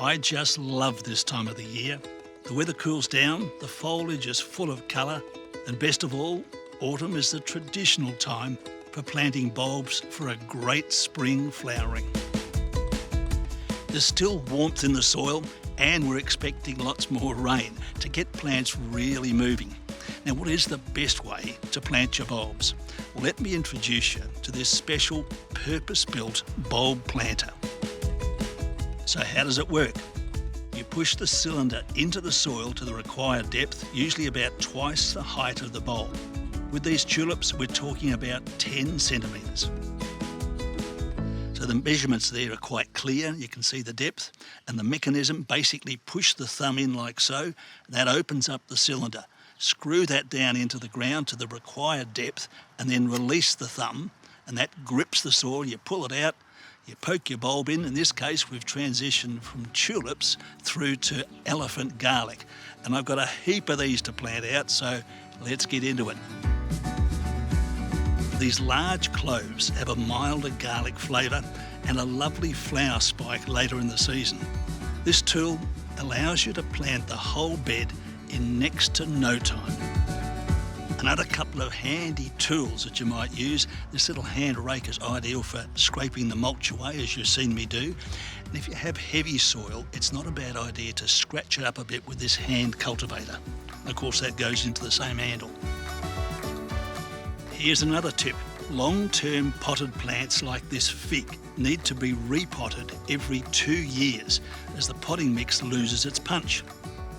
I just love this time of the year. The weather cools down, the foliage is full of colour, and best of all, autumn is the traditional time for planting bulbs for a great spring flowering. There's still warmth in the soil and we're expecting lots more rain to get plants really moving. Now, what is the best way to plant your bulbs? Well, let me introduce you to this special purpose-built bulb planter. So how does it work? You push the cylinder into the soil to the required depth, usually about twice the height of the bulb. With these tulips, we're talking about 10 centimetres. So the measurements there are quite clear. You can see the depth, and the mechanism, basically push the thumb in like so. That opens up the cylinder. Screw that down into the ground to the required depth and then release the thumb, and that grips the soil. You pull it out, you poke your bulb in. In this case, we've transitioned from tulips through to elephant garlic. And I've got a heap of these to plant out, so let's get into it. These large cloves have a milder garlic flavour and a lovely flower spike later in the season. This tool allows you to plant the whole bed in next to no time. Another couple of handy tools that you might use. This little hand rake is ideal for scraping the mulch away, as you've seen me do. And if you have heavy soil, it's not a bad idea to scratch it up a bit with this hand cultivator. Of course, that goes into the same handle. Here's another tip. Long-term potted plants like this fig need to be repotted every 2 years as the potting mix loses its punch.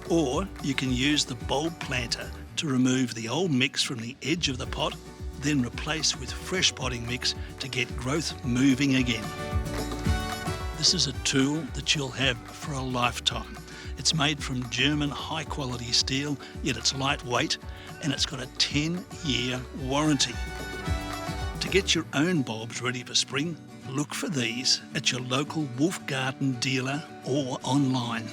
Or you can use the bulb planter to remove the old mix from the edge of the pot, then replace with fresh potting mix to get growth moving again. This is a tool that you'll have for a lifetime. It's made from German high-quality steel, yet it's lightweight, and it's got a 10-year warranty. To get your own bulbs ready for spring, look for these at your local WOLF-Garten dealer or online.